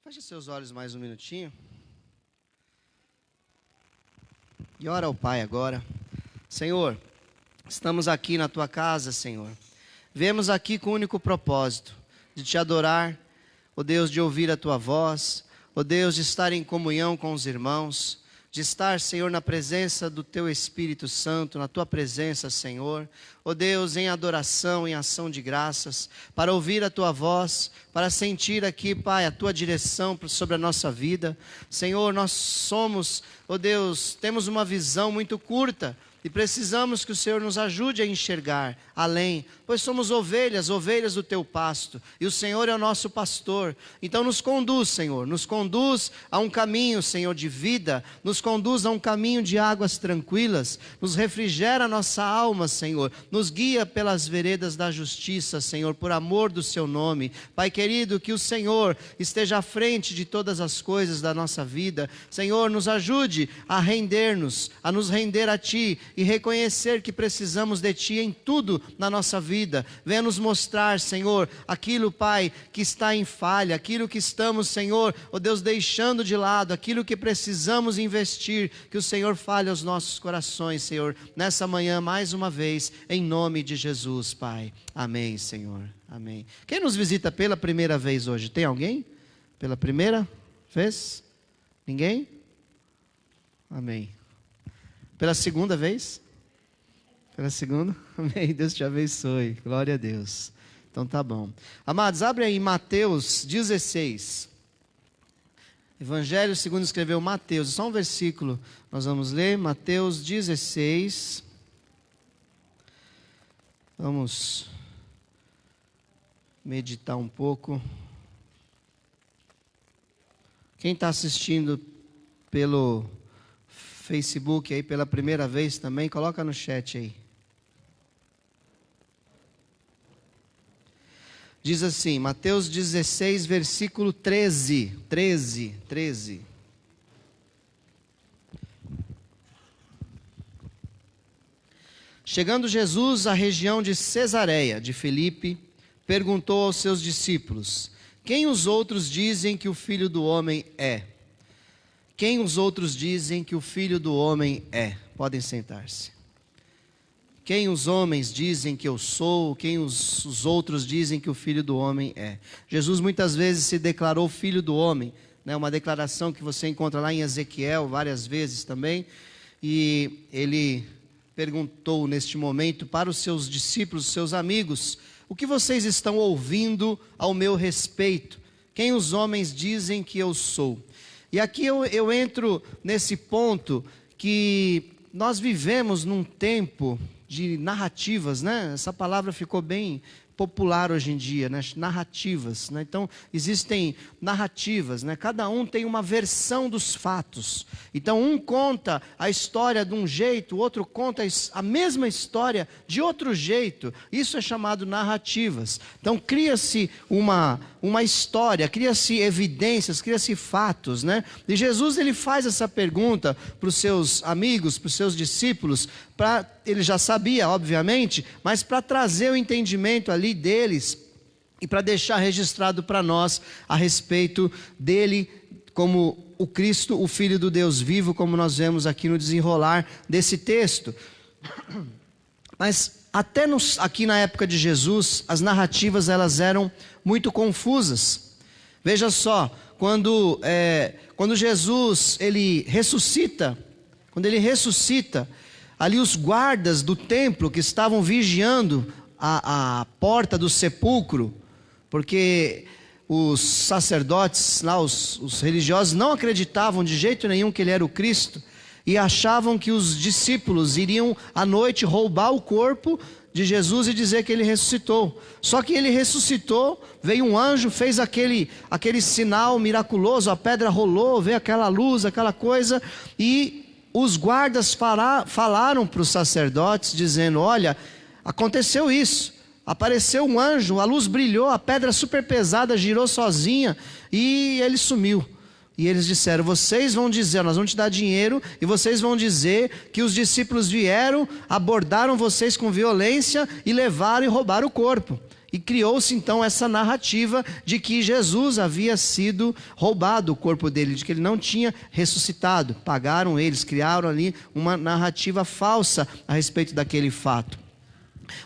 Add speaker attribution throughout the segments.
Speaker 1: Feche seus olhos mais um minutinho. E ora ao Pai agora. Senhor, estamos aqui na Tua casa, Senhor. Viemos aqui com o único propósito de Te adorar, ó Deus, de ouvir a Tua voz, ó Deus, de estar em comunhão com os irmãos, de estar, Senhor, na presença do Teu Espírito Santo, na Tua presença, Senhor. Ó Deus, em adoração, em ação de graças, para ouvir a Tua voz, para sentir aqui, Pai, a Tua direção sobre a nossa vida. Senhor, nós somos, ó Deus, temos uma visão muito curta, e precisamos que o Senhor nos ajude a enxergar além, pois somos ovelhas do Teu pasto, e o Senhor é o nosso pastor. Então nos conduz, Senhor, nos conduz a um caminho, Senhor, de vida, nos conduz a um caminho de águas tranquilas, nos refrigera a nossa alma, Senhor, nos guia pelas veredas da justiça, Senhor, por amor do Seu nome. Pai querido, que o Senhor esteja à frente de todas as coisas da nossa vida. Senhor, nos ajude a render-nos, a nos render a Ti, e reconhecer que precisamos de Ti em tudo na nossa vida. Venha nos mostrar, Senhor, aquilo, Pai, que está em falha, aquilo que estamos, Senhor, ó Deus, deixando de lado, aquilo que precisamos investir, que o Senhor fale aos nossos corações, Senhor, nessa manhã, mais uma vez, em nome de Jesus, Pai. Amém, Senhor. Amém. Quem nos visita pela primeira vez hoje? Tem alguém? Pela primeira vez? Ninguém? Amém. Pela segunda vez? Pela segunda? Amém. Deus te abençoe. Glória a Deus. Então tá bom. Amados, abre aí Mateus 16. Evangelho segundo escreveu Mateus. Só um versículo nós vamos ler. Mateus 16. Vamos meditar um pouco. Quem está assistindo pelo Facebook aí pela primeira vez também, coloca no chat aí. Diz assim, Mateus 16, versículo 13. 13. Chegando Jesus à região de Cesareia de Filipe, perguntou aos seus discípulos: quem os outros dizem que o Filho do Homem é? Quem os outros dizem que o Filho do Homem é? Podem sentar-se. Quem os homens dizem que eu sou? Quem os outros dizem que o Filho do Homem é? Jesus muitas vezes se declarou Filho do Homem, né? Uma declaração que você encontra lá em Ezequiel várias vezes também. E ele perguntou neste momento para os seus discípulos, seus amigos: o que vocês estão ouvindo ao meu respeito? Quem os homens dizem que eu sou? E aqui eu entro nesse ponto que nós vivemos num tempo de narrativas, né? Essa palavra ficou bem popular hoje em dia, né? Narrativas, né? Então existem narrativas, né? Cada um tem uma versão dos fatos. Então um conta a história de um jeito, o outro conta a mesma história de outro jeito. Isso é chamado narrativas. Então cria-se uma história, cria-se evidências, cria-se fatos, né? E Jesus ele faz essa pergunta para os seus amigos, para os seus discípulos, ele já sabia, obviamente, mas para trazer o entendimento ali deles e para deixar registrado para nós a respeito dele como o Cristo, o Filho do Deus vivo, como nós vemos aqui no desenrolar desse texto. Mas até aqui na época de Jesus, as narrativas elas eram muito confusas. Veja só, quando Jesus ele ressuscita, ali os guardas do templo que estavam vigiando a porta do sepulcro, porque os sacerdotes, lá, os religiosos não acreditavam de jeito nenhum que ele era o Cristo, e achavam que os discípulos iriam à noite roubar o corpo de Jesus e dizer que ele ressuscitou. Só que ele ressuscitou, veio um anjo, fez aquele sinal miraculoso, a pedra rolou, veio aquela luz, aquela coisa, e os guardas falaram para os sacerdotes, dizendo: olha, aconteceu isso, apareceu um anjo, a luz brilhou, a pedra super pesada girou sozinha e ele sumiu. E eles disseram: vocês vão dizer, nós vamos te dar dinheiro, e vocês vão dizer que os discípulos vieram, abordaram vocês com violência e levaram e roubaram o corpo. E criou-se então essa narrativa de que Jesus havia sido roubado o corpo dele, de que ele não tinha ressuscitado. Pagaram eles, criaram ali uma narrativa falsa a respeito daquele fato.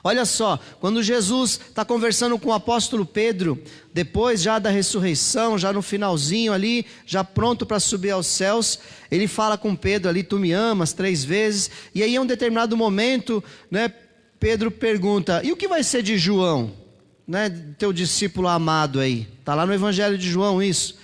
Speaker 1: Olha só, quando Jesus está conversando com o apóstolo Pedro, depois já da ressurreição, já no finalzinho ali, já pronto para subir aos céus, ele fala com Pedro ali, tu me amas 3 vezes, e aí em um determinado momento, né, Pedro pergunta, e o que vai ser de João, né, teu discípulo amado aí? Está lá no Evangelho de João isso.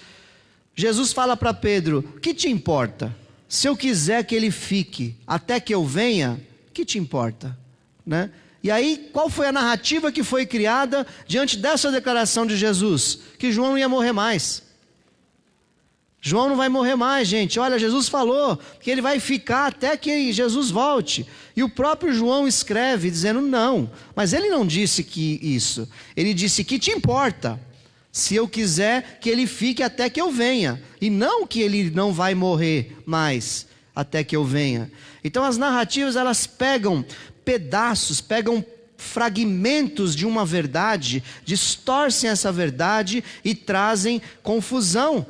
Speaker 1: Jesus fala para Pedro, o que te importa? Se eu quiser que ele fique até que eu venha, o que te importa? Né? E aí, qual foi a narrativa que foi criada diante dessa declaração de Jesus? Que João não ia morrer mais. João não vai morrer mais, gente. Olha, Jesus falou que ele vai ficar até que Jesus volte. E o próprio João escreve dizendo não. Mas ele não disse que isso. Ele disse que te importa se eu quiser que ele fique até que eu venha. E não que ele não vai morrer mais até que eu venha. Então as narrativas, elas pegam pedaços, pegam fragmentos de uma verdade, distorcem essa verdade e trazem confusão.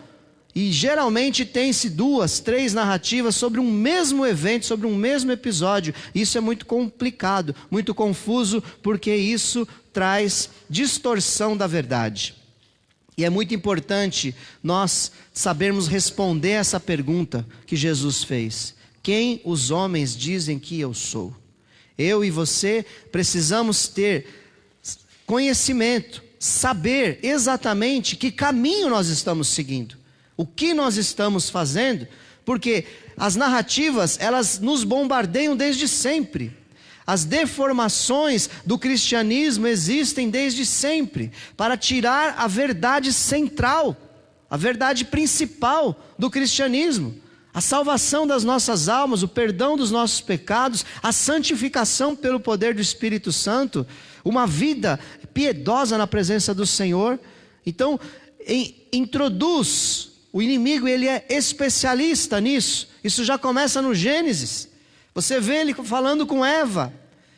Speaker 1: E geralmente tem-se 2, 3 narrativas sobre um mesmo evento, sobre um mesmo episódio. Isso é muito complicado, muito confuso, porque isso traz distorção da verdade. E é muito importante nós sabermos responder essa pergunta que Jesus fez. Quem os homens dizem que eu sou? Eu e você precisamos ter conhecimento, saber exatamente que caminho nós estamos seguindo, o que nós estamos fazendo, porque as narrativas, elas nos bombardeiam desde sempre. As deformações do cristianismo existem desde sempre, para tirar a verdade central, a verdade principal do cristianismo. A salvação das nossas almas, o perdão dos nossos pecados, a santificação pelo poder do Espírito Santo, uma vida piedosa na presença do Senhor. Então, introduz, o inimigo, ele é especialista nisso. Isso já começa no Gênesis. Você vê ele falando com Eva.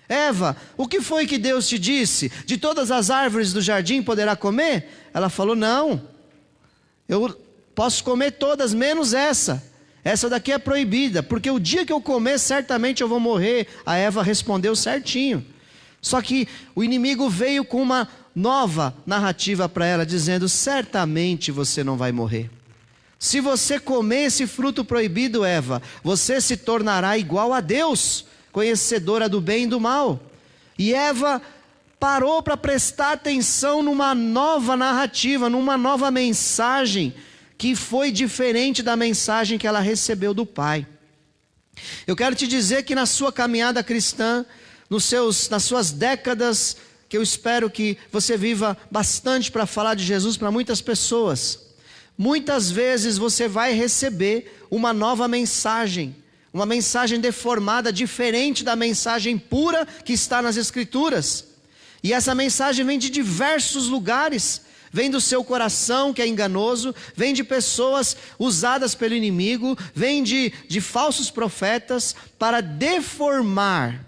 Speaker 1: Eva, o que foi que Deus te disse? De todas as árvores do jardim poderá comer? Ela falou, não, eu posso comer todas, menos essa. Essa daqui é proibida, porque o dia que eu comer, certamente eu vou morrer. A Eva respondeu certinho. Só que o inimigo veio com uma nova narrativa para ela, dizendo, certamente você não vai morrer. Se você comer esse fruto proibido, Eva, você se tornará igual a Deus, conhecedora do bem e do mal. E Eva parou para prestar atenção numa nova narrativa, numa nova mensagem, que foi diferente da mensagem que ela recebeu do Pai. Eu quero te dizer que na sua caminhada cristã, nas suas décadas, que eu espero que você viva bastante para falar de Jesus para muitas pessoas, muitas vezes você vai receber uma nova mensagem, uma mensagem deformada, diferente da mensagem pura que está nas Escrituras. E essa mensagem vem de diversos lugares. Vem do seu coração, que é enganoso, vem de pessoas usadas pelo inimigo, vem de falsos profetas, para deformar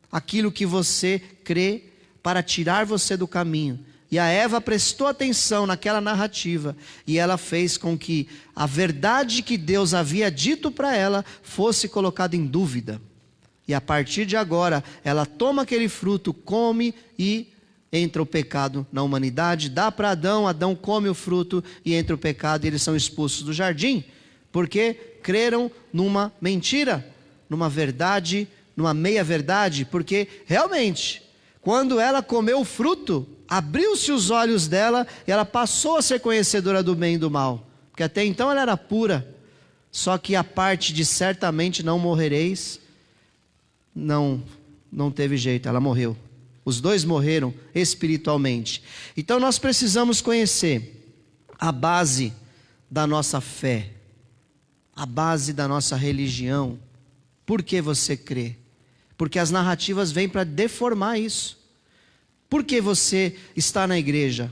Speaker 1: aquilo que você crê, para tirar você do caminho. E a Eva prestou atenção naquela narrativa, e ela fez com que a verdade que Deus havia dito para ela, fosse colocada em dúvida. E a partir de agora, ela toma aquele fruto, come e entra o pecado na humanidade, dá para Adão, Adão come o fruto e entra o pecado e eles são expulsos do jardim, porque creram numa mentira, numa verdade, numa meia verdade, porque realmente, quando ela comeu o fruto, abriu-se os olhos dela e ela passou a ser conhecedora do bem e do mal, porque até então ela era pura, só que a parte de certamente não morrereis, não teve jeito, ela morreu. Os dois morreram espiritualmente. Então nós precisamos conhecer a base da nossa fé, a base da nossa religião. Por que você crê? Porque as narrativas vêm para deformar isso. Por que você está na igreja?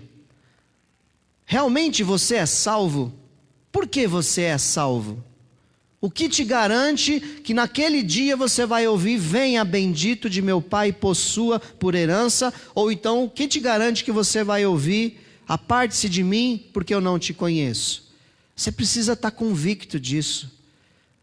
Speaker 1: Realmente você é salvo? Por que você é salvo? O que te garante que naquele dia você vai ouvir: venha bendito de meu Pai e possua por herança? Ou então, o que te garante que você vai ouvir: aparte-se de mim, porque eu não te conheço? Você precisa estar convicto disso,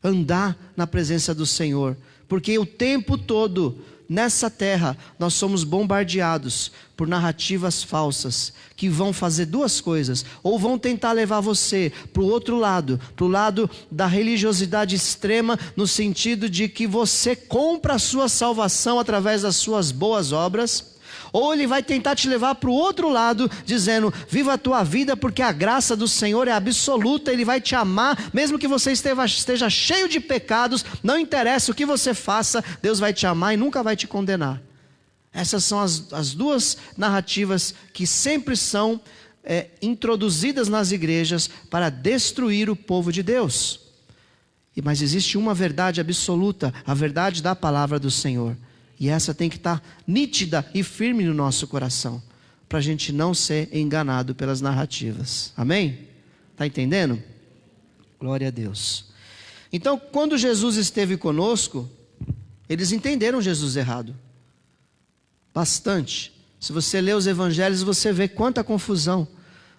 Speaker 1: andar na presença do Senhor, porque o tempo todo, nessa terra, nós somos bombardeados por narrativas falsas, que vão fazer duas coisas: ou vão tentar levar você para o outro lado, para o lado da religiosidade extrema, no sentido de que você compra a sua salvação através das suas boas obras, ou ele vai tentar te levar para o outro lado, dizendo: viva a tua vida, porque a graça do Senhor é absoluta, Ele vai te amar, mesmo que você esteja cheio de pecados, não interessa o que você faça, Deus vai te amar e nunca vai te condenar. Essas são as duas narrativas que sempre são introduzidas nas igrejas para destruir o povo de Deus. Mas existe uma verdade absoluta, a verdade da palavra do Senhor. E essa tem que estar nítida e firme no nosso coração, para a gente não ser enganado pelas narrativas. Amém? Está entendendo? Glória a Deus. Então, quando Jesus esteve conosco, eles entenderam Jesus errado. Bastante. Se você lê os evangelhos, você vê quanta confusão.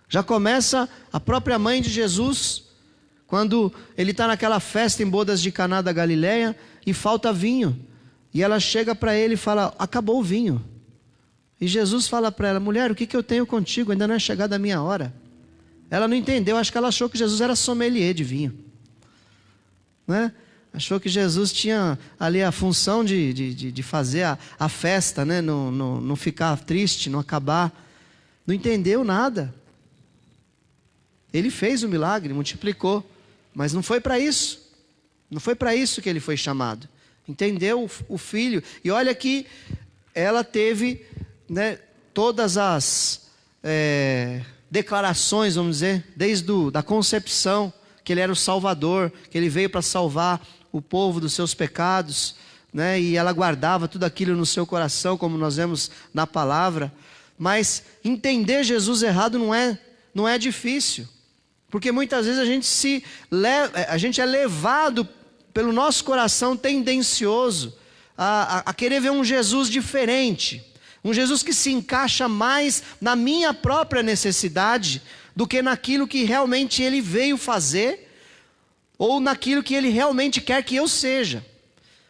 Speaker 1: Já começa a própria mãe de Jesus, quando ele está naquela festa em bodas de Caná da Galileia e falta vinho. E ela chega para ele e fala: acabou o vinho. E Jesus fala para ela: mulher, o que eu tenho contigo? Ainda não é chegada a minha hora. Ela não entendeu, acho que ela achou que Jesus era sommelier de vinho, né? Achou que Jesus tinha ali a função de fazer a festa, né? Não ficar triste, não acabar. Não entendeu nada. Ele fez o milagre, multiplicou, mas não foi para isso. Não foi para isso que ele foi chamado. Entendeu o filho? E olha que ela teve, né, todas as declarações, vamos dizer, desde da concepção, que ele era o Salvador, que ele veio para salvar o povo dos seus pecados, né? E ela guardava tudo aquilo no seu coração, como nós vemos na palavra. Mas entender Jesus errado não é difícil, porque muitas vezes a gente é levado pelo nosso coração tendencioso a querer ver um Jesus diferente, um Jesus que se encaixa mais na minha própria necessidade do que naquilo que realmente Ele veio fazer, ou naquilo que Ele realmente quer que eu seja.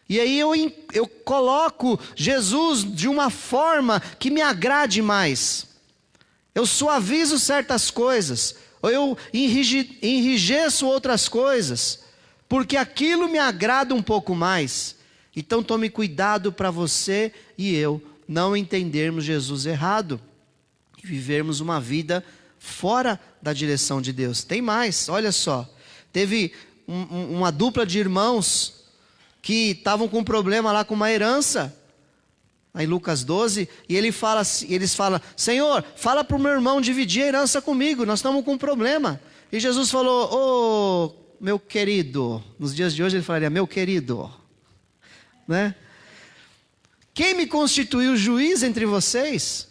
Speaker 1: E aí eu coloco Jesus de uma forma que me agrade mais. Eu suavizo certas coisas, ou eu enrijeço outras coisas, porque aquilo me agrada um pouco mais. Então tome cuidado para você e eu não entendermos Jesus errado e vivermos uma vida fora da direção de Deus. Tem mais, olha só. Teve uma dupla de irmãos que estavam com um problema lá com uma herança, aí em Lucas 12, e eles falam: Senhor, fala para o meu irmão dividir a herança comigo, nós estamos com um problema. E Jesus falou: meu querido, nos dias de hoje ele falaria: meu querido, né? Quem me constituiu juiz entre vocês?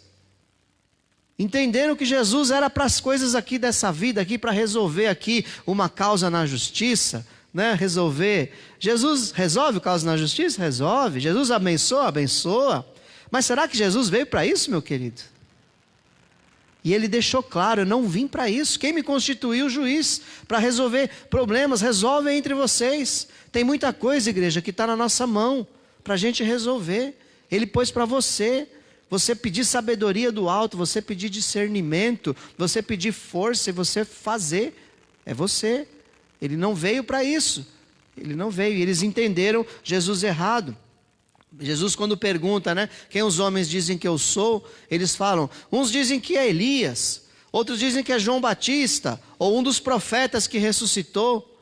Speaker 1: Entenderam que Jesus era para as coisas aqui dessa vida, aqui para resolver aqui uma causa na justiça, né? Resolver. Jesus resolve o caso na justiça? Resolve. Jesus abençoa? Abençoa. Mas será que Jesus veio para isso, meu querido? E ele deixou claro: eu não vim para isso. Quem me constituiu juiz para resolver problemas? Resolve entre vocês. Tem muita coisa, igreja, que está na nossa mão para a gente resolver. Ele pôs para você pedir sabedoria do alto, você pedir discernimento, você pedir força e você fazer. É você. Ele não veio para isso. Ele não veio. E eles entenderam Jesus errado. Jesus, quando pergunta, né, quem os homens dizem que eu sou, eles falam: uns dizem que é Elias, outros dizem que é João Batista, ou um dos profetas que ressuscitou.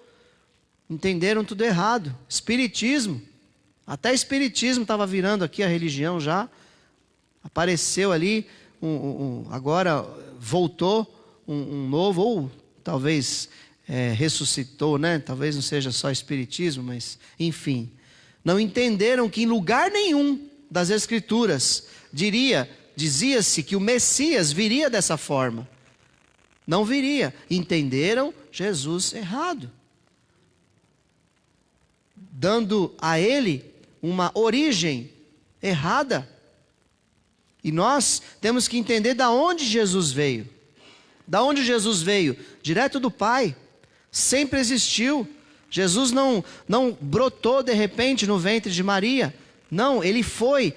Speaker 1: Entenderam tudo errado. Espiritismo, até espiritismo estava virando aqui a religião já. Apareceu ali, agora voltou um novo, ou talvez ressuscitou, né? Talvez não seja só espiritismo, mas enfim. Não entenderam que em lugar nenhum das Escrituras dizia-se que o Messias viria dessa forma. Não viria. Entenderam Jesus errado. dando a ele uma origem errada. E nós temos que entender da onde Jesus veio. Da onde Jesus veio? Direto do Pai. Sempre existiu. Jesus não brotou de repente no ventre de Maria. Não, ele foi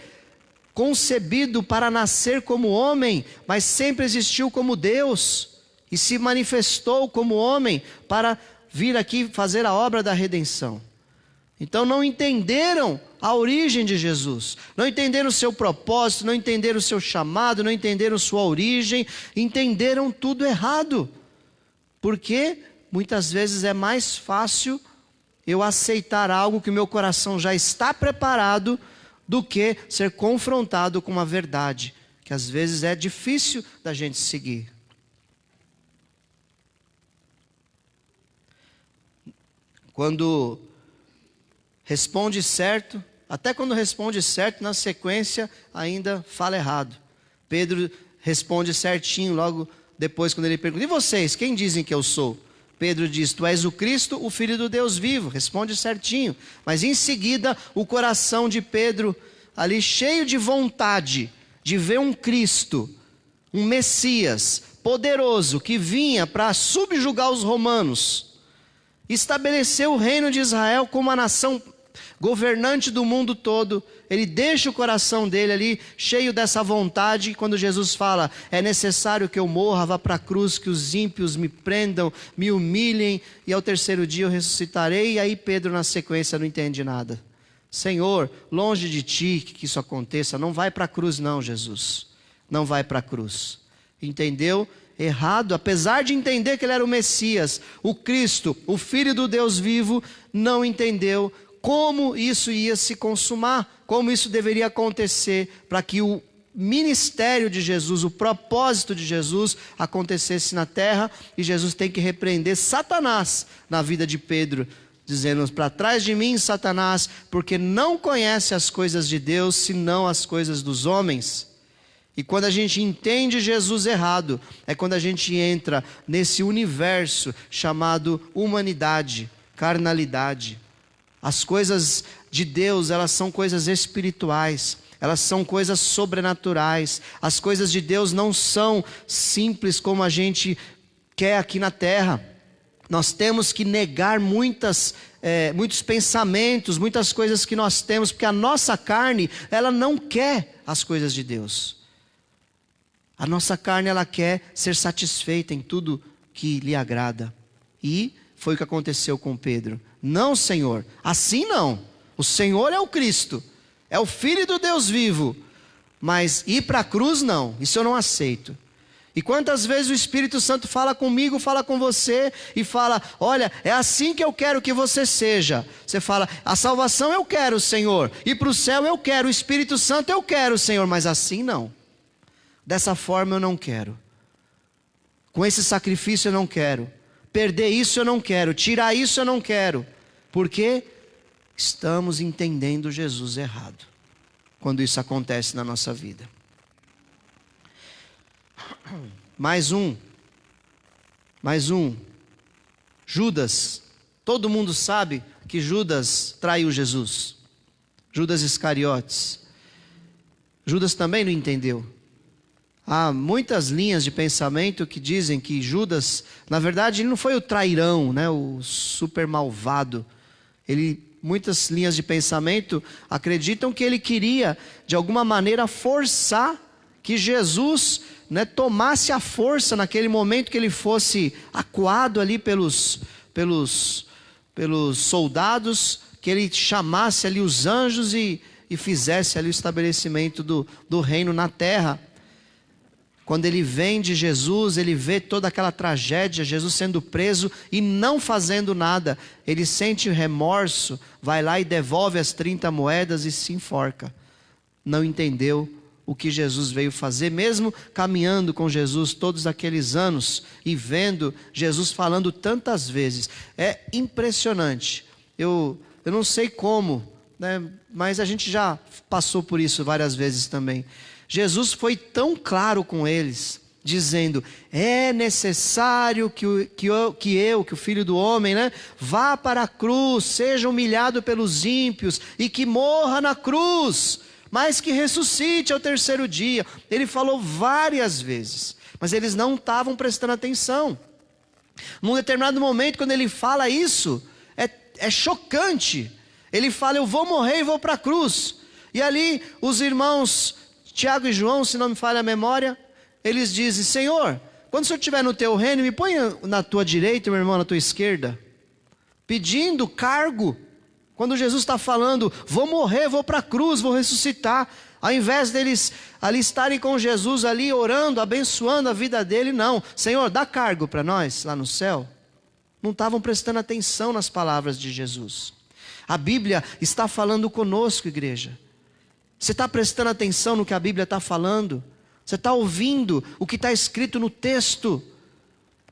Speaker 1: concebido para nascer como homem, mas sempre existiu como Deus. E se manifestou como homem para vir aqui fazer a obra da redenção. Então não entenderam a origem de Jesus, não entenderam o seu propósito, não entenderam o seu chamado, não entenderam sua origem, entenderam tudo errado. Porque muitas vezes é mais fácil eu aceitar algo que o meu coração já está preparado do que ser confrontado com uma verdade, que às vezes é difícil da gente seguir. Quando responde certo, até quando responde certo, na sequência ainda fala errado. Pedro responde certinho logo depois quando ele pergunta: e vocês, quem dizem que eu sou? Pedro diz: tu és o Cristo, o Filho do Deus vivo. Responde certinho. Mas em seguida o coração de Pedro, ali cheio de vontade de ver um Cristo, um Messias poderoso que vinha para subjugar os romanos, estabeleceu o reino de Israel como a nação governante do mundo todo. Ele deixa o coração dele ali cheio dessa vontade. Quando Jesus fala: é necessário que eu morra, vá para a cruz, que os ímpios me prendam, me humilhem, e ao terceiro dia eu ressuscitarei. E aí Pedro na sequência não entende nada. Senhor, longe de ti que isso aconteça. Não vai para a cruz não, Jesus. Não vai para a cruz. Entendeu? Errado. Apesar de entender que ele era o Messias, o Cristo, o Filho do Deus vivo, não entendeu como isso ia se consumar, como isso deveria acontecer para que o ministério de Jesus, o propósito de Jesus acontecesse na terra. E Jesus tem que repreender Satanás na vida de Pedro, dizendo: para trás de mim, Satanás, porque não conhece as coisas de Deus, senão as coisas dos homens. E quando a gente entende Jesus errado, é quando a gente entra nesse universo chamado humanidade, carnalidade. As coisas de Deus, elas são coisas espirituais, elas são coisas sobrenaturais. As coisas de Deus não são simples como a gente quer aqui na terra. Nós temos que negar muitos pensamentos, muitas coisas que nós temos, porque a nossa carne, ela não quer as coisas de Deus. A nossa carne, ela quer ser satisfeita em tudo que lhe agrada. E foi o que aconteceu com Pedro. Não, Senhor, assim não. O Senhor é o Cristo, é o Filho do Deus vivo. Mas ir para a cruz, não, isso eu não aceito. E quantas vezes o Espírito Santo fala comigo, fala com você e fala: olha, é assim que eu quero que você seja. Você fala: a salvação eu quero, Senhor, e para o céu eu quero, o Espírito Santo eu quero, Senhor, mas assim não. Dessa forma eu não quero. Com esse sacrifício eu não quero. Perder isso eu não quero, tirar isso eu não quero. Porque estamos entendendo Jesus errado quando isso acontece na nossa vida. Mais um. Judas. Todo mundo sabe que Judas traiu Jesus. Judas Iscariotes. Judas também não entendeu. Há muitas linhas de pensamento que dizem que Judas, na verdade, ele não foi o trairão, né, o super malvado. Muitas linhas de pensamento acreditam que ele queria, de alguma maneira, forçar que Jesus, né, tomasse a força naquele momento que ele fosse acuado ali pelos soldados, que ele chamasse ali os anjos e fizesse ali o estabelecimento do reino na terra. Quando ele vem de Jesus, ele vê toda aquela tragédia, Jesus sendo preso e não fazendo nada. Ele sente remorso, vai lá e devolve as 30 moedas e se enforca. Não entendeu o que Jesus veio fazer, mesmo caminhando com Jesus todos aqueles anos e vendo Jesus falando tantas vezes. É impressionante. Eu não sei como, né, mas a gente já passou por isso várias vezes também. Jesus foi tão claro com eles, dizendo: é necessário que o Filho do Homem, vá para a cruz, seja humilhado pelos ímpios e que morra na cruz, mas que ressuscite ao terceiro dia. Ele falou várias vezes, mas eles não estavam prestando atenção. Num determinado momento, quando ele fala isso, é chocante. Ele fala: eu vou morrer e vou para a cruz. E ali os irmãos Tiago e João, se não me falha a memória, eles dizem: Senhor, quando o Senhor estiver no teu reino, me põe na tua direita, meu irmão, na tua esquerda. Pedindo cargo. Quando Jesus está falando: vou morrer, vou para a cruz, vou ressuscitar. Ao invés deles ali estarem com Jesus, ali orando, abençoando a vida dele, não. Senhor, dá cargo para nós lá no céu. Não estavam prestando atenção nas palavras de Jesus. A Bíblia está falando conosco, igreja. Você está prestando atenção no que a Bíblia está falando? Você está ouvindo o que está escrito no texto?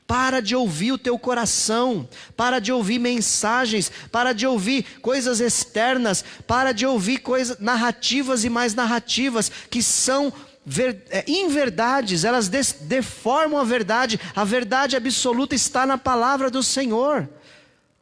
Speaker 1: Para de ouvir o teu coração, para de ouvir mensagens, para de ouvir coisas externas, para de ouvir coisas narrativas e mais narrativas que são inverdades, elas deformam a verdade absoluta está na palavra do Senhor.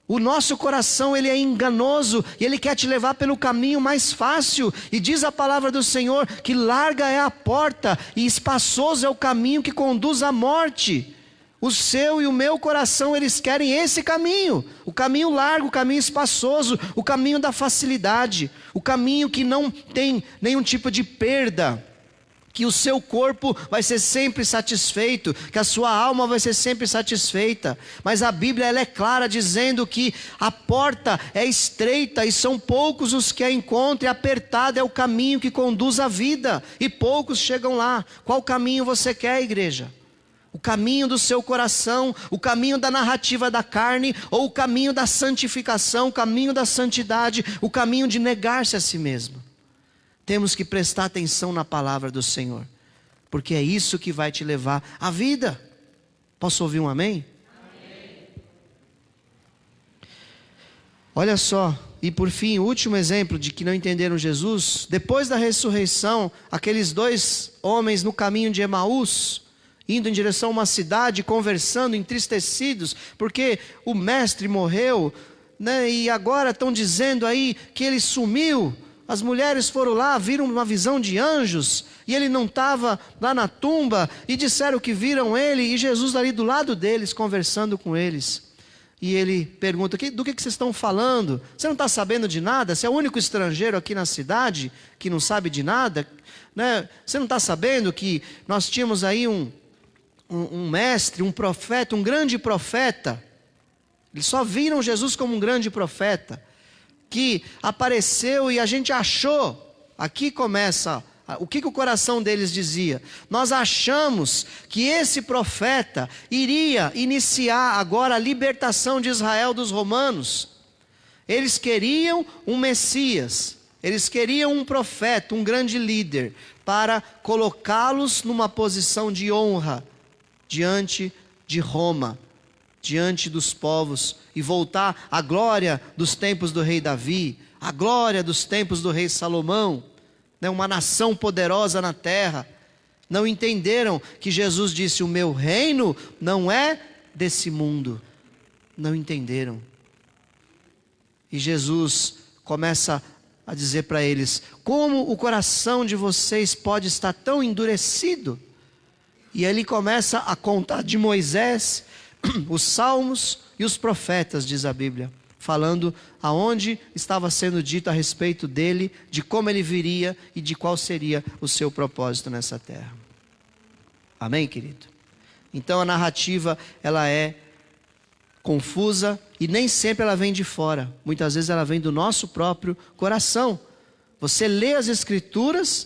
Speaker 1: O nosso coração, ele é enganoso e ele quer te levar pelo caminho mais fácil. E diz a palavra do Senhor que larga é a porta e espaçoso é o caminho que conduz à morte. O seu e o meu coração, eles querem esse caminho. O caminho largo, o caminho espaçoso, o caminho da facilidade. O caminho que não tem nenhum tipo de perda. Que o seu corpo vai ser sempre satisfeito, que a sua alma vai ser sempre satisfeita. Mas a Bíblia, ela é clara dizendo que a porta é estreita e são poucos os que a encontram, e apertado é o caminho que conduz à vida, e poucos chegam lá. Qual caminho você quer, igreja? O caminho do seu coração, o caminho da narrativa da carne, ou o caminho da santificação, o caminho da santidade, o caminho de negar-se a si mesmo? Temos que prestar atenção na palavra do Senhor, porque é isso que vai te levar à vida. Posso ouvir um amém? Amém. Olha só, e por fim, o último exemplo de que não entenderam Jesus. Depois da ressurreição, aqueles dois homens no caminho de Emaús, indo em direção a uma cidade, conversando, entristecidos, porque o mestre morreu, e agora estão dizendo aí que ele sumiu. As mulheres foram lá, viram uma visão de anjos, e ele não estava lá na tumba, e disseram que viram ele, e Jesus ali do lado deles, conversando com eles. E ele pergunta: do que vocês estão falando? Você não está sabendo de nada? Você é o único estrangeiro aqui na cidade que não sabe de nada? Você não está sabendo que nós tínhamos aí um mestre, um profeta, um grande profeta? Eles só viram Jesus como um grande profeta, que apareceu e a gente achou. Aqui começa o que o coração deles dizia: nós achamos que esse profeta iria iniciar agora a libertação de Israel dos romanos. Eles queriam um Messias, eles queriam um profeta, um grande líder, para colocá-los numa posição de honra diante de Roma, diante dos povos, e voltar à glória dos tempos do rei Davi, à glória dos tempos do rei Salomão, uma nação poderosa na terra. Não entenderam que Jesus disse: o meu reino não é desse mundo. Não entenderam. E Jesus começa a dizer para eles: como o coração de vocês pode estar tão endurecido? E ele começa a contar de Moisés, os salmos e os profetas, diz a Bíblia, falando aonde estava sendo dito a respeito dele, de como ele viria e de qual seria o seu propósito nessa terra. Amém, querido? Então a narrativa, ela é confusa e nem sempre ela vem de fora. Muitas vezes ela vem do nosso próprio coração. Você lê as Escrituras,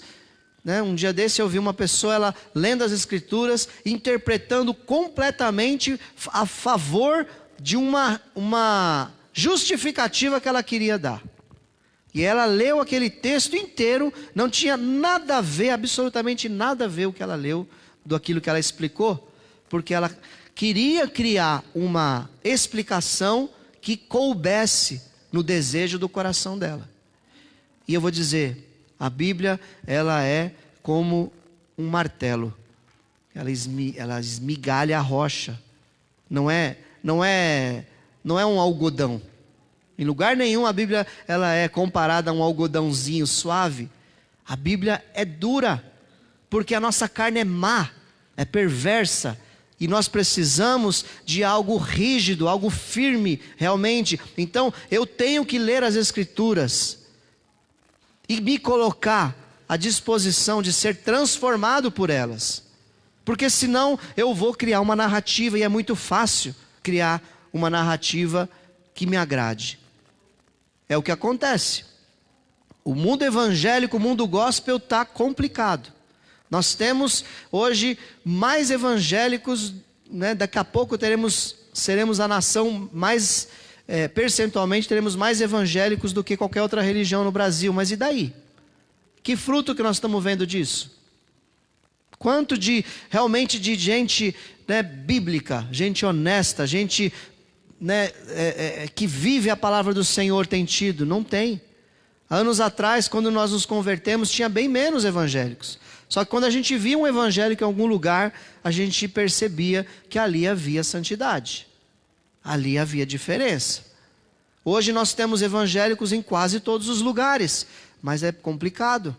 Speaker 1: um dia desse eu vi uma pessoa, ela lendo as Escrituras, interpretando completamente a favor de uma justificativa que ela queria dar. E ela leu aquele texto inteiro, não tinha nada a ver, absolutamente nada a ver o que ela leu, daquilo que ela explicou, porque ela queria criar uma explicação que coubesse no desejo do coração dela. E eu vou dizer, a Bíblia, ela é como um martelo, ela esmigalha a rocha. Não é um algodão. Em lugar nenhum a Bíblia ela é comparada a um algodãozinho suave. A Bíblia é dura, porque a nossa carne é má, é perversa, e nós precisamos de algo rígido, algo firme, realmente. Então eu tenho que ler as Escrituras e me colocar à disposição de ser transformado por elas, porque senão eu vou criar uma narrativa, e é muito fácil criar uma narrativa que me agrade. É o que acontece. O mundo evangélico, o mundo gospel está complicado. Nós temos hoje mais evangélicos, né? Daqui a pouco seremos a nação mais, percentualmente teremos mais evangélicos do que qualquer outra religião no Brasil. Mas e daí? Que fruto que nós estamos vendo disso? Quanto realmente de gente, né, bíblica, gente honesta, gente, né, que vive a palavra do Senhor tem tido? Não tem. Anos atrás, quando nós nos convertemos, tinha bem menos evangélicos. Só que quando a gente via um evangélico em algum lugar, a gente percebia que ali havia santidade. Ali havia diferença. Hoje nós temos evangélicos em quase todos os lugares, mas é complicado.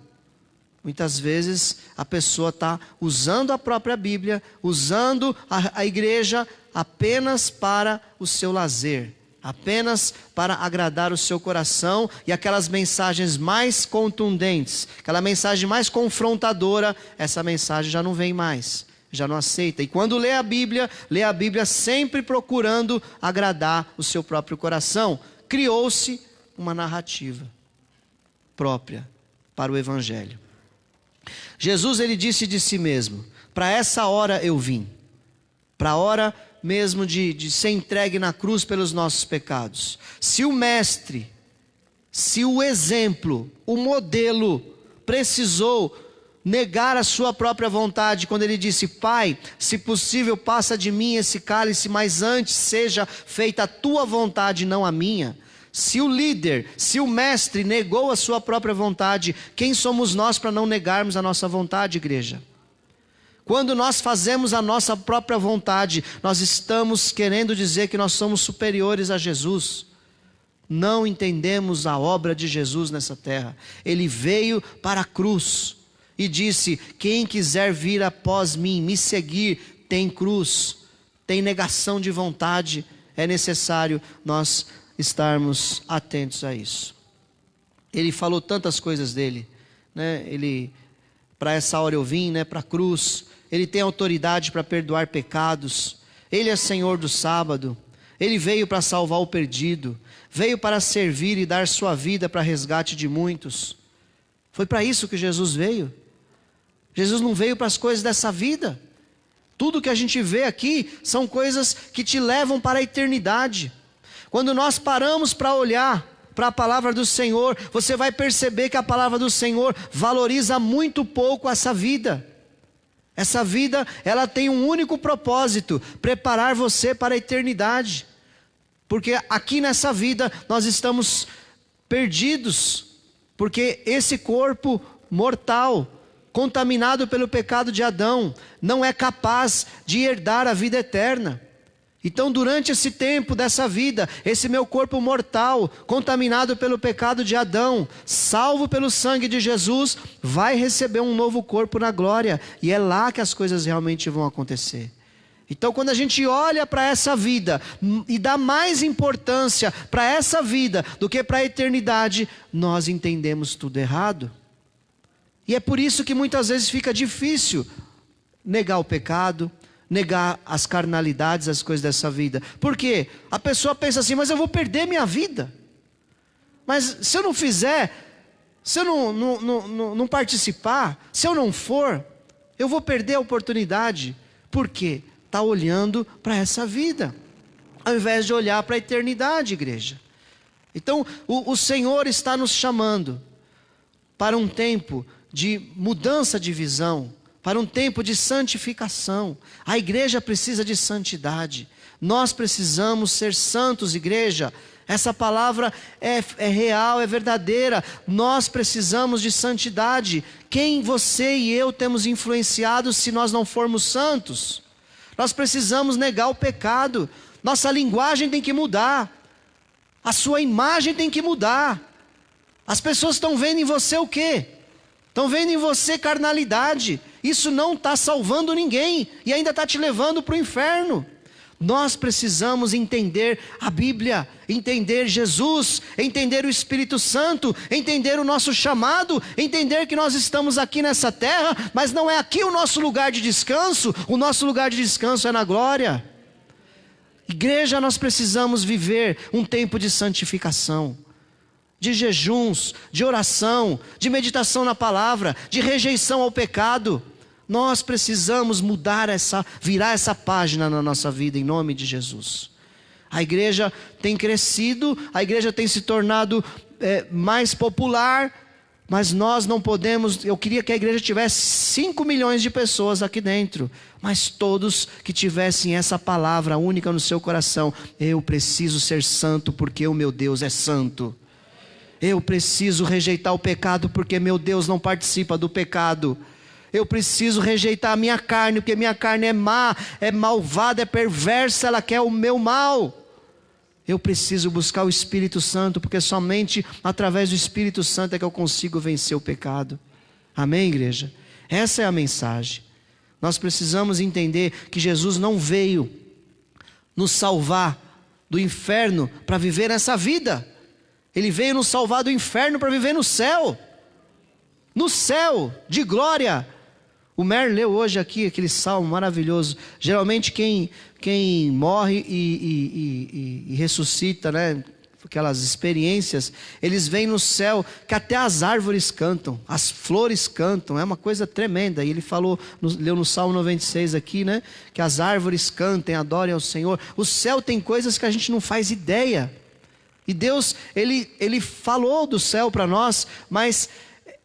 Speaker 1: Muitas vezes a pessoa está usando a própria Bíblia, usando a igreja apenas para o seu lazer, apenas para agradar o seu coração, e aquelas mensagens mais contundentes, aquela mensagem mais confrontadora, essa mensagem já não vem mais, já não aceita. E quando lê a Bíblia sempre procurando agradar o seu próprio coração. Criou-se uma narrativa própria para o Evangelho. Jesus, ele disse de si mesmo: para essa hora eu vim, para a hora mesmo de ser entregue na cruz pelos nossos pecados. Se o mestre, se o exemplo, o modelo precisou negar a sua própria vontade, quando ele disse: Pai, se possível passa de mim esse cálice, mas antes seja feita a tua vontade, não a minha. Se o líder, se o mestre negou a sua própria vontade, quem somos nós para não negarmos a nossa vontade, igreja? Quando nós fazemos a nossa própria vontade, nós estamos querendo dizer que nós somos superiores a Jesus. Não entendemos a obra de Jesus nessa terra. Ele veio para a cruz e disse: quem quiser vir após mim, me seguir, tem cruz, tem negação de vontade. É necessário nós estarmos atentos a isso. Ele falou tantas coisas dele, né? Para essa hora eu vim, né? Para a cruz. Ele tem autoridade para perdoar pecados. Ele é Senhor do sábado. Ele veio para salvar o perdido. Veio para servir e dar sua vida para resgate de muitos. Foi para isso que Jesus veio. Jesus não veio para as coisas dessa vida. Tudo que a gente vê aqui são coisas que te levam para a eternidade. Quando nós paramos para olhar para a palavra do Senhor, você vai perceber que a palavra do Senhor valoriza muito pouco essa vida. Essa vida, ela tem um único propósito: preparar você para a eternidade. Porque aqui nessa vida nós estamos perdidos, porque esse corpo mortal, contaminado pelo pecado de Adão, não é capaz de herdar a vida eterna. Então, durante esse tempo dessa vida, esse meu corpo mortal, contaminado pelo pecado de Adão, salvo pelo sangue de Jesus, vai receber um novo corpo na glória. E é lá que as coisas realmente vão acontecer. Então, quando a gente olha para essa vida e dá mais importância para essa vida do que para a eternidade, nós entendemos tudo errado. E é por isso que muitas vezes fica difícil negar o pecado, negar as carnalidades, as coisas dessa vida. Por quê? A pessoa pensa assim: mas eu vou perder minha vida. Mas se eu não fizer, se eu não participar, se eu não for, eu vou perder a oportunidade. Por quê? Está olhando para essa vida, ao invés de olhar para a eternidade, igreja. Então, o Senhor está nos chamando para um tempo de mudança de visão, para um tempo de santificação. A igreja precisa de santidade. Nós precisamos ser santos, igreja. Essa palavra é real, é verdadeira. Nós precisamos de santidade. Quem você e eu temos influenciado se nós não formos santos? Nós precisamos negar o pecado. Nossa linguagem tem que mudar. A sua imagem tem que mudar. As pessoas estão vendo em você o quê? Estão vendo em você carnalidade. Isso não está salvando ninguém e ainda está te levando para o inferno. Nós precisamos entender a Bíblia, entender Jesus, entender o Espírito Santo, entender o nosso chamado, entender que nós estamos aqui nessa terra, mas não é aqui o nosso lugar de descanso. O nosso lugar de descanso é na glória. Igreja, nós precisamos viver um tempo de santificação, de jejuns, de oração, de meditação na palavra, de rejeição ao pecado. Nós precisamos virar essa página na nossa vida, em nome de Jesus. A igreja tem crescido, a igreja tem se tornado mais popular, mas nós não podemos. Eu queria que a igreja tivesse 5 milhões de pessoas aqui dentro, mas todos que tivessem essa palavra única no seu coração: eu preciso ser santo porque o meu Deus é santo. Eu preciso rejeitar o pecado porque meu Deus não participa do pecado. Eu preciso rejeitar a minha carne, porque minha carne é má, é malvada, é perversa, ela quer o meu mal. Eu preciso buscar o Espírito Santo, porque somente através do Espírito Santo é que eu consigo vencer o pecado. Amém, igreja? Essa é a mensagem. Nós precisamos entender que Jesus não veio nos salvar do inferno para viver nessa vida. Ele veio nos salvar do inferno para viver no céu. No céu, de glória. O Mer leu hoje aqui aquele salmo maravilhoso. Geralmente quem morre e ressuscita, né, aquelas experiências, eles veem no céu que até as árvores cantam, as flores cantam, é uma coisa tremenda. E ele leu no Salmo 96 aqui, né, que as árvores cantem, adorem ao Senhor. O céu tem coisas que a gente não faz ideia. E Deus, Ele falou do céu para nós, mas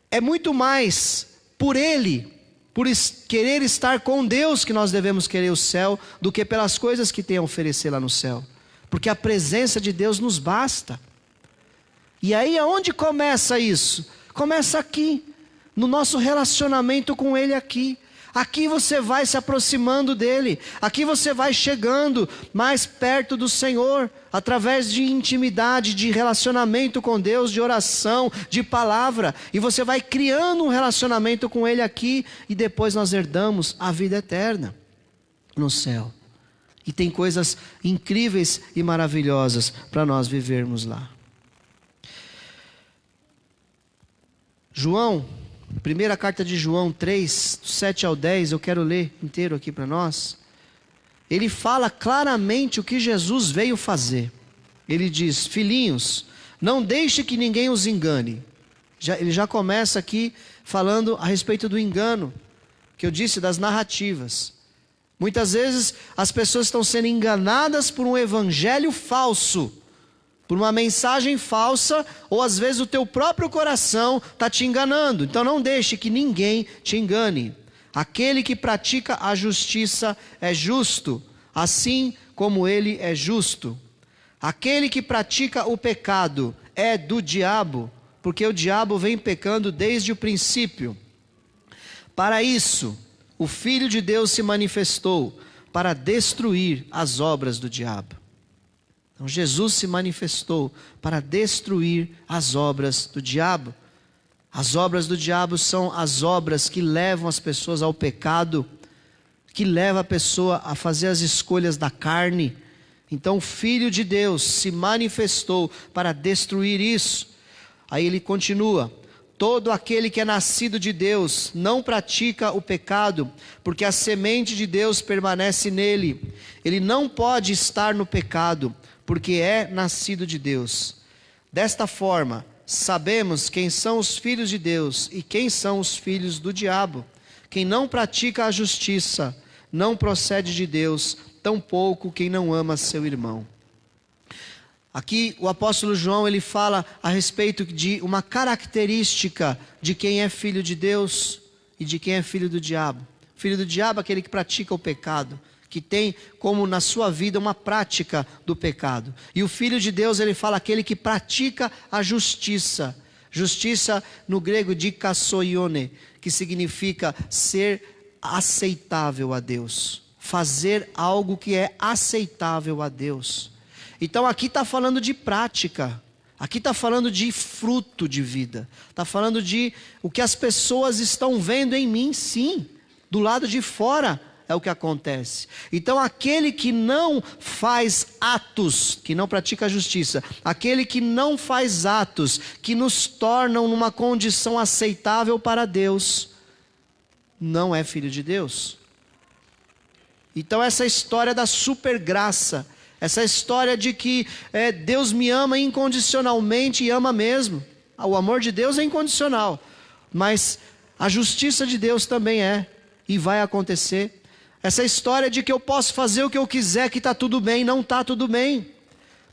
Speaker 1: é muito mais por Ele, por querer estar com Deus, que nós devemos querer o céu, do que pelas coisas que tem a oferecer lá no céu. Porque a presença de Deus nos basta. E aí aonde começa isso? Começa aqui, no nosso relacionamento com Ele aqui. Aqui você vai se aproximando dEle. Aqui você vai chegando mais perto do Senhor, através de intimidade, de relacionamento com Deus, de oração, de palavra. E você vai criando um relacionamento com Ele aqui, e depois nós herdamos a vida eterna no céu. E tem coisas incríveis e maravilhosas para nós vivermos lá. João, primeira carta de João 3, 7 ao 10, eu quero ler inteiro aqui para nós. Ele fala claramente o que Jesus veio fazer. Ele diz: filhinhos, não deixe que ninguém os engane. Ele já começa aqui falando a respeito do engano, que eu disse, das narrativas. Muitas vezes as pessoas estão sendo enganadas por um evangelho falso, por uma mensagem falsa, ou às vezes o teu próprio coração está te enganando. Então não deixe que ninguém te engane. Aquele que pratica a justiça é justo, assim como ele é justo. Aquele que pratica o pecado é do diabo, porque o diabo vem pecando desde o princípio. Para isso, o Filho de Deus se manifestou, para destruir as obras do diabo. Então Jesus se manifestou para destruir as obras do diabo. As obras do diabo são as obras que levam as pessoas ao pecado, que levam a pessoa a fazer as escolhas da carne. Então o Filho de Deus se manifestou para destruir isso. Aí ele continua: todo aquele que é nascido de Deus não pratica o pecado, porque a semente de Deus permanece nele. Ele não pode estar no pecado, porque é nascido de Deus. Desta forma, sabemos quem são os filhos de Deus e quem são os filhos do diabo. Quem não pratica a justiça não procede de Deus, tampouco quem não ama seu irmão. Aqui o apóstolo João, ele fala a respeito de uma característica de quem é filho de Deus e de quem é filho do diabo. Filho do diabo é aquele que pratica o pecado, que tem como na sua vida uma prática do pecado. E o Filho de Deus, ele fala aquele que pratica a justiça. Justiça no grego dikasoione, que significa ser aceitável a Deus. Fazer algo que é aceitável a Deus. Então aqui está falando de prática. Aqui está falando de fruto de vida. Está falando de o que as pessoas estão vendo em mim, sim. Do lado de fora é o que acontece. Então aquele que não faz atos, que não pratica a justiça, aquele que não faz atos que nos tornam numa condição aceitável para Deus, não é filho de Deus. Então essa história da supergraça, essa história de que Deus me ama incondicionalmente e ama mesmo. O amor de Deus é incondicional, mas a justiça de Deus também é, e vai acontecer. Essa história de que eu posso fazer o que eu quiser, que está tudo bem, não está tudo bem.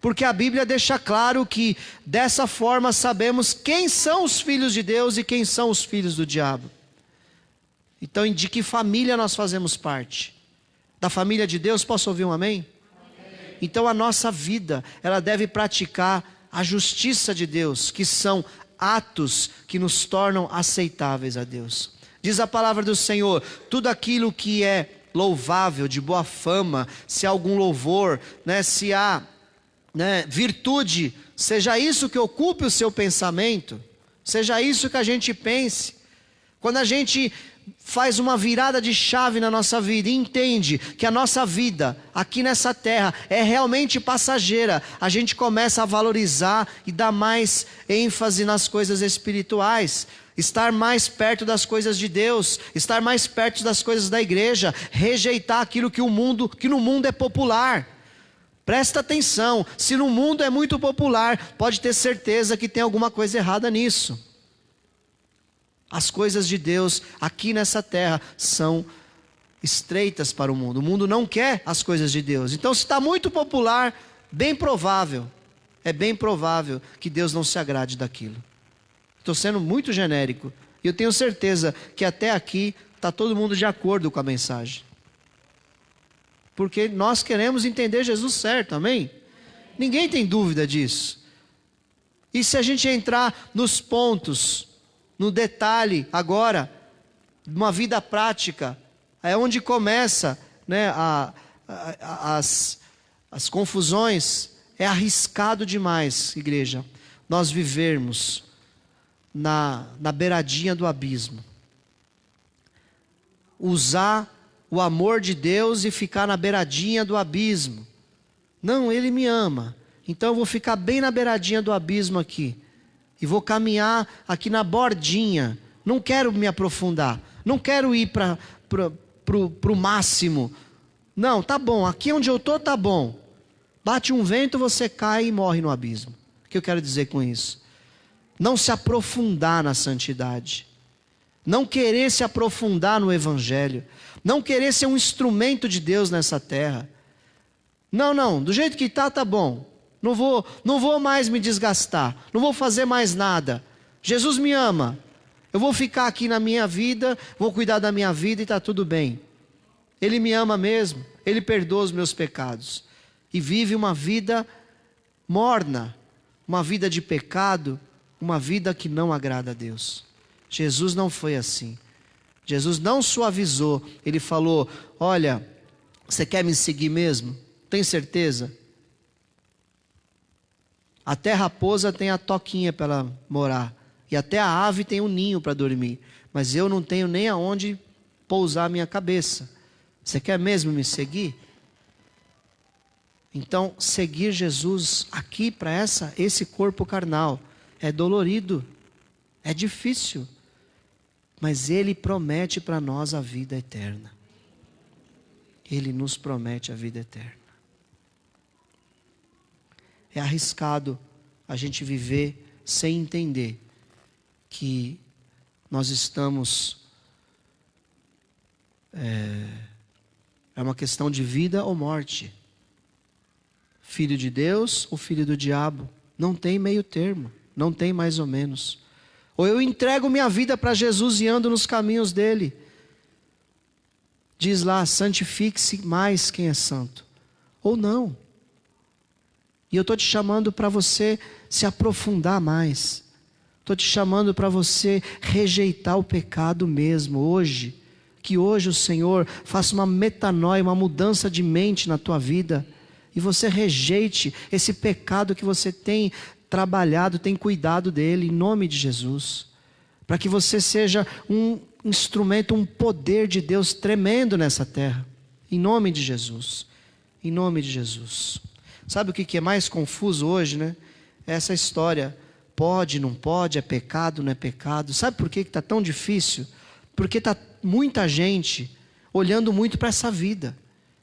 Speaker 1: Porque a Bíblia deixa claro que dessa forma sabemos quem são os filhos de Deus e quem são os filhos do diabo. Então, de que família nós fazemos parte? Da família de Deus? Posso ouvir um amém? Amém. Então a nossa vida, ela deve praticar a justiça de Deus, que são atos que nos tornam aceitáveis a Deus. Diz a palavra do Senhor, tudo aquilo que é louvável, de boa fama, se há algum louvor, se há virtude, seja isso que ocupe o seu pensamento, seja isso que a gente pense. Quando a gente faz uma virada de chave na nossa vida e entende que a nossa vida aqui nessa terra é realmente passageira, a gente começa a valorizar e dar mais ênfase nas coisas espirituais, estar mais perto das coisas de Deus, estar mais perto das coisas da igreja, rejeitar aquilo que no mundo é popular. Presta atenção, se no mundo é muito popular, pode ter certeza que tem alguma coisa errada nisso. As coisas de Deus aqui nessa terra são estreitas para o mundo. O mundo não quer as coisas de Deus. Então, se está muito popular, é bem provável que Deus não se agrade daquilo. Estou sendo muito genérico. E eu tenho certeza que até aqui está todo mundo de acordo com a mensagem. Porque nós queremos entender Jesus certo, amém? Ninguém tem dúvida disso. E se a gente entrar nos pontos, no detalhe agora, uma vida prática, é onde começa as confusões. É arriscado demais, igreja, nós vivermos na beiradinha do abismo. Usar o amor de Deus e ficar na beiradinha do abismo. Não, Ele me ama, então eu vou ficar bem na beiradinha do abismo aqui. E vou caminhar aqui na bordinha. Não quero me aprofundar. Não quero ir para o máximo. Não, tá bom. Aqui onde eu estou tá bom. Bate um vento, você cai e morre no abismo. O que eu quero dizer com isso? Não se aprofundar na santidade. Não querer se aprofundar no Evangelho. Não querer ser um instrumento de Deus nessa terra. Não. Do jeito que tá bom. Não vou mais me desgastar. Não vou fazer mais nada. Jesus me ama. Eu vou ficar aqui na minha vida, vou cuidar da minha vida e está tudo bem. Ele me ama mesmo. Ele perdoa os meus pecados. E vive uma vida morna. Uma vida de pecado. Uma vida que não agrada a Deus. Jesus não foi assim. Jesus não suavizou. Ele falou, olha, você quer me seguir mesmo? Tem certeza? Até a raposa tem a toquinha para ela morar. E até a ave tem um ninho para dormir. Mas eu não tenho nem aonde pousar a minha cabeça. Você quer mesmo me seguir? Então, seguir Jesus aqui para esse corpo carnal é dolorido. É difícil. Mas Ele promete para nós a vida eterna. Ele nos promete a vida eterna. É arriscado a gente viver sem entender que nós estamos... É uma questão de vida ou morte. Filho de Deus ou filho do diabo. Não tem meio termo. Não tem mais ou menos. Ou eu entrego minha vida para Jesus e ando nos caminhos dele. Diz lá, santifique-se mais quem é santo. Ou não. E eu estou te chamando para você se aprofundar mais. Estou te chamando para você rejeitar o pecado mesmo hoje. Que hoje o Senhor faça uma metanoia, uma mudança de mente na tua vida. E você rejeite esse pecado que você tem trabalhado, tem cuidado dele, em nome de Jesus. Para que você seja um instrumento, um poder de Deus tremendo nessa terra. Em nome de Jesus. Em nome de Jesus. Sabe o que é mais confuso hoje, né? Essa história. Pode, não pode, é pecado, não é pecado. Sabe por que está tão difícil? Porque está muita gente olhando muito para essa vida.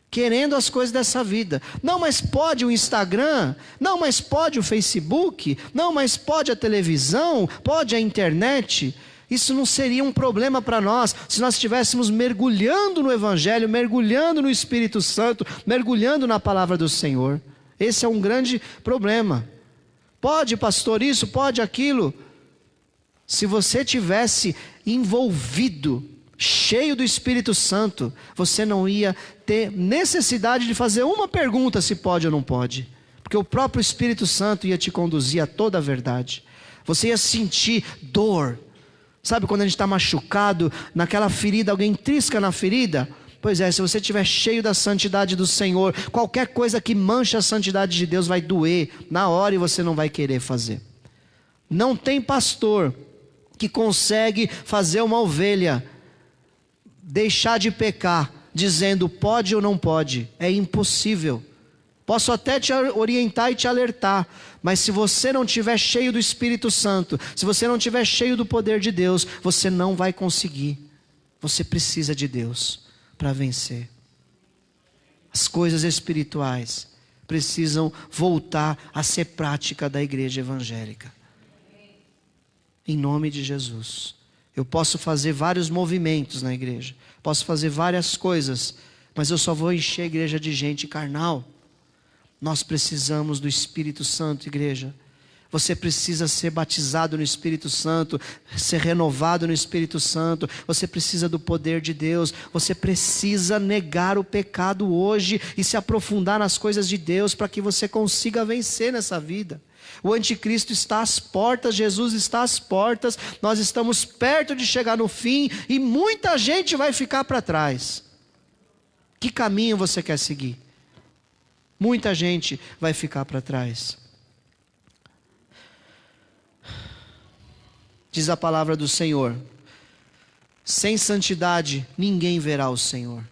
Speaker 1: Querendo as coisas dessa vida. Não, mas pode o Instagram? Não, mas pode o Facebook? Não, mas pode a televisão? Pode a internet? Isso não seria um problema para nós se nós estivéssemos mergulhando no Evangelho, mergulhando no Espírito Santo, mergulhando na palavra do Senhor. Esse é um grande problema. Pode, pastor, isso, pode aquilo. Se você tivesse envolvido, cheio do Espírito Santo, você não ia ter necessidade de fazer uma pergunta se pode ou não pode. Porque o próprio Espírito Santo ia te conduzir a toda a verdade. Você ia sentir dor. Sabe quando a gente está machucado, naquela ferida, alguém trisca na ferida? Pois é, se você estiver cheio da santidade do Senhor, qualquer coisa que manche a santidade de Deus vai doer na hora e você não vai querer fazer. Não tem pastor que consegue fazer uma ovelha deixar de pecar, dizendo pode ou não pode. É impossível. Posso até te orientar e te alertar, mas se você não estiver cheio do Espírito Santo, se você não estiver cheio do poder de Deus, você não vai conseguir. Você precisa de Deus para vencer. As coisas espirituais precisam voltar a ser prática da igreja evangélica. Em nome de Jesus. Eu posso fazer vários movimentos na igreja, posso fazer várias coisas, mas eu só vou encher a igreja de gente carnal. Nós precisamos do Espírito Santo, igreja. Você precisa ser batizado no Espírito Santo, ser renovado no Espírito Santo. Você precisa do poder de Deus. Você precisa negar o pecado hoje e se aprofundar nas coisas de Deus para que você consiga vencer nessa vida. O anticristo está às portas, Jesus está às portas. Nós estamos perto de chegar no fim e muita gente vai ficar para trás. Que caminho você quer seguir? Muita gente vai ficar para trás. Diz a palavra do Senhor: sem santidade ninguém verá o Senhor.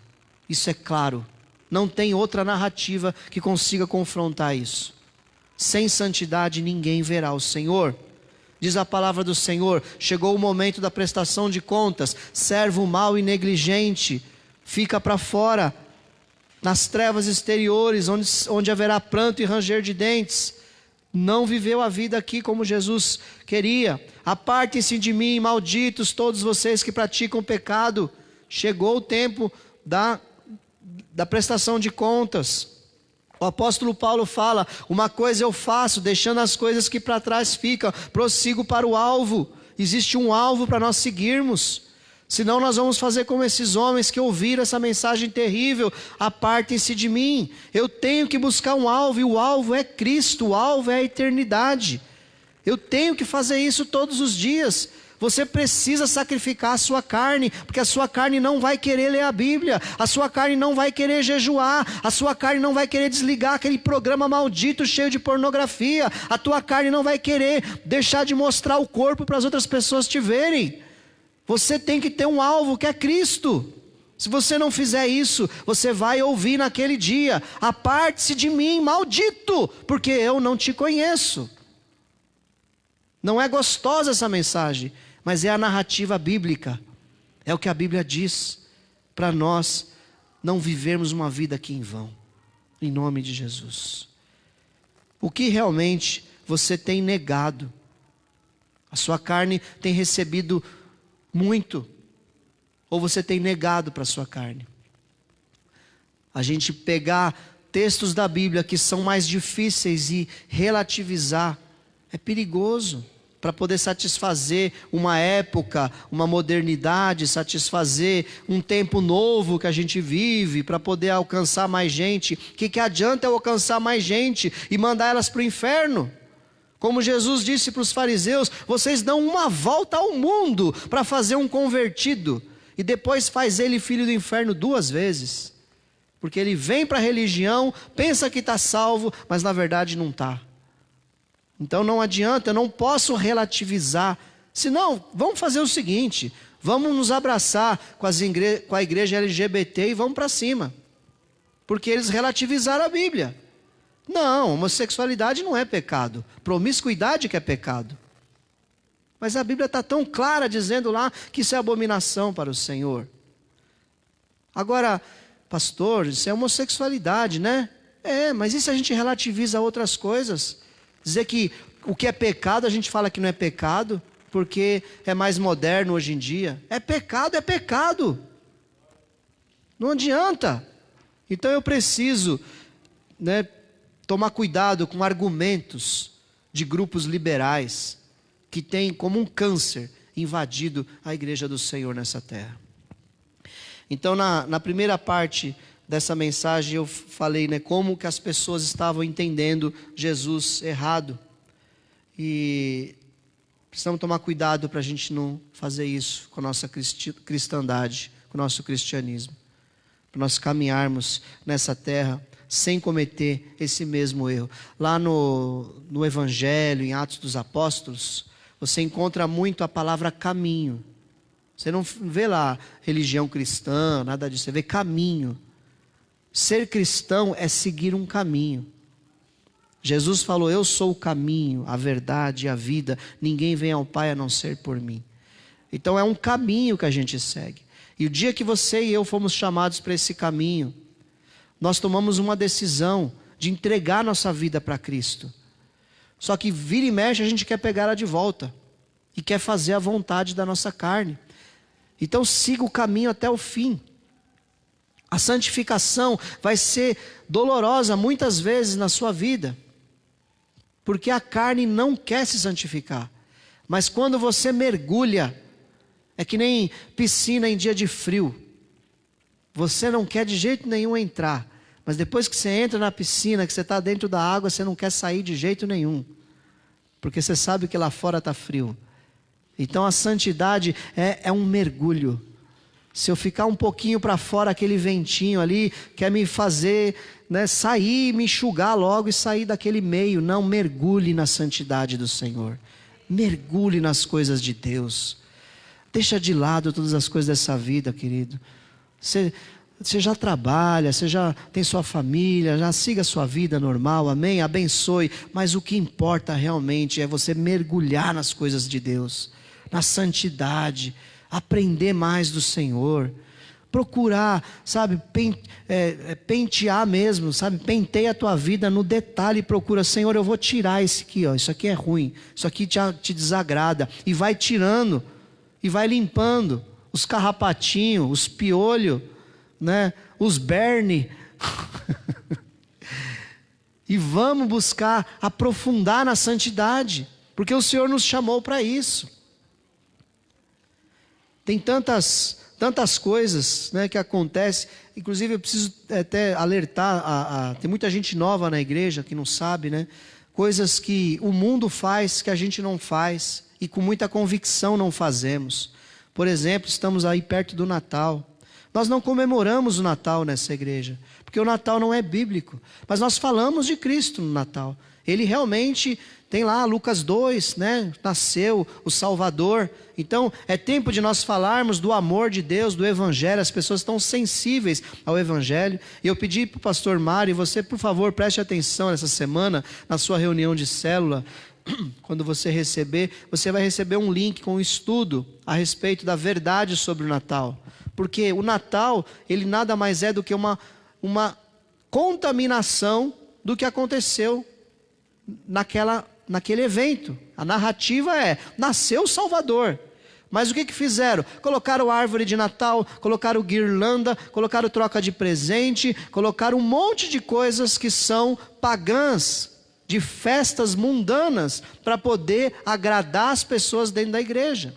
Speaker 1: Isso é claro. Não tem outra narrativa que consiga confrontar isso. Sem santidade ninguém verá o Senhor. Diz a palavra do Senhor: chegou o momento da prestação de contas. Servo mau e negligente fica para fora, nas trevas exteriores, onde haverá pranto e ranger de dentes. Não viveu a vida aqui como Jesus queria. Apartem-se de mim, malditos todos vocês que praticam pecado. Chegou o tempo da prestação de contas. O apóstolo Paulo fala: uma coisa eu faço, deixando as coisas que para trás ficam, prossigo para o alvo. Existe um alvo para nós seguirmos. Senão nós vamos fazer como esses homens que ouviram essa mensagem terrível: apartem-se de mim. Eu tenho que buscar um alvo, e o alvo é Cristo, o alvo é a eternidade. Eu tenho que fazer isso todos os dias. Você precisa sacrificar a sua carne, porque a sua carne não vai querer ler a Bíblia, a sua carne não vai querer jejuar, a sua carne não vai querer desligar aquele programa maldito cheio de pornografia, a tua carne não vai querer deixar de mostrar o corpo para as outras pessoas te verem. Você tem que ter um alvo que é Cristo. Se você não fizer isso, você vai ouvir naquele dia: aparte-se de mim, maldito, porque eu não te conheço. Não é gostosa essa mensagem, mas é a narrativa bíblica. É o que a Bíblia diz para nós não vivermos uma vida aqui em vão. Em nome de Jesus. O que realmente você tem negado? A sua carne tem recebido muito, ou você tem negado para a sua carne? A gente pegar textos da Bíblia que são mais difíceis e relativizar é perigoso. para poder satisfazer uma época, uma modernidade, satisfazer um tempo novo que a gente vive, para poder alcançar mais gente. O que adianta eu alcançar mais gente e mandar elas para o inferno? Como Jesus disse para os fariseus, vocês dão uma volta ao mundo para fazer um convertido, e depois faz ele filho do inferno 2 vezes. Porque ele vem para a religião, pensa que está salvo, mas na verdade não está. Então não adianta, eu não posso relativizar. Senão, vamos fazer o seguinte, vamos nos abraçar com a igreja LGBT e vamos para cima. Porque eles relativizaram a Bíblia. Não, homossexualidade não é pecado. Promiscuidade que é pecado. Mas a Bíblia está tão clara dizendo lá que isso é abominação para o Senhor. Agora, pastor, isso é homossexualidade, né? Mas e se a gente relativiza outras coisas? Dizer que o que é pecado, a gente fala que não é pecado, porque é mais moderno hoje em dia. É pecado, é pecado. Não adianta. Então eu preciso, tomar cuidado com argumentos de grupos liberais, que têm como um câncer invadido a igreja do Senhor nessa terra. Então na primeira parte dessa mensagem eu falei, como que as pessoas estavam entendendo Jesus errado. E precisamos tomar cuidado para a gente não fazer isso com a nossa cristandade, com o nosso cristianismo. Para nós caminharmos nessa terra sem cometer esse mesmo erro. Lá no Evangelho, em Atos dos Apóstolos, você encontra muito a palavra caminho. Você não vê lá religião cristã, nada disso, você vê caminho. Ser cristão é seguir um caminho. Jesus falou, eu sou o caminho, a verdade e a vida. Ninguém vem ao Pai a não ser por mim. Então é um caminho que a gente segue. E o dia que você e eu fomos chamados para esse caminho, nós tomamos uma decisão de entregar nossa vida para Cristo. Só que vira e mexe a gente quer pegar ela de volta. E quer fazer a vontade da nossa carne. Então siga o caminho até o fim. A santificação vai ser dolorosa muitas vezes na sua vida. Porque a carne não quer se santificar. Mas quando você mergulha, é que nem piscina em dia de frio. Você não quer de jeito nenhum entrar. Mas depois que você entra na piscina, que você está dentro da água, você não quer sair de jeito nenhum. Porque você sabe que lá fora está frio. Então a santidade é um mergulho. Se eu ficar um pouquinho para fora, aquele ventinho ali quer me fazer sair, me enxugar logo e sair daquele meio. Não, mergulhe na santidade do Senhor. Mergulhe nas coisas de Deus. Deixa de lado todas as coisas dessa vida, querido. Você já trabalha, você já tem sua família, já siga a sua vida normal, amém? Abençoe. Mas o que importa realmente é você mergulhar nas coisas de Deus, na santidade, aprender mais do Senhor, procurar, pentear mesmo, penteia a tua vida no detalhe, procura, Senhor, eu vou tirar esse aqui, isso aqui é ruim, isso aqui te desagrada, e vai tirando, e vai limpando, os carrapatinhos, os piolhos, os berne, e vamos buscar aprofundar na santidade, porque o Senhor nos chamou para isso. Tem tantas coisas que acontecem. Inclusive eu preciso até alertar, tem muita gente nova na igreja que não sabe, coisas que o mundo faz que a gente não faz e com muita convicção não fazemos. Por exemplo, estamos aí perto do Natal. Nós não comemoramos o Natal nessa igreja, porque o Natal não é bíblico, mas nós falamos de Cristo no Natal. Ele realmente tem lá Lucas 2, nasceu o Salvador. Então é tempo de nós falarmos do amor de Deus, do Evangelho. As pessoas estão sensíveis ao Evangelho. E eu pedi para o pastor Mário, você por favor preste atenção nessa semana, na sua reunião de célula. Quando você receber, você vai receber um link com um estudo a respeito da verdade sobre o Natal. Porque o Natal, ele nada mais é do que uma contaminação do que aconteceu naquele evento. A narrativa nasceu o Salvador. Mas o que fizeram? Colocaram árvore de Natal, colocaram guirlanda, colocaram troca de presente, colocaram um monte de coisas que são pagãs. de festas mundanas para poder agradar as pessoas dentro da igreja.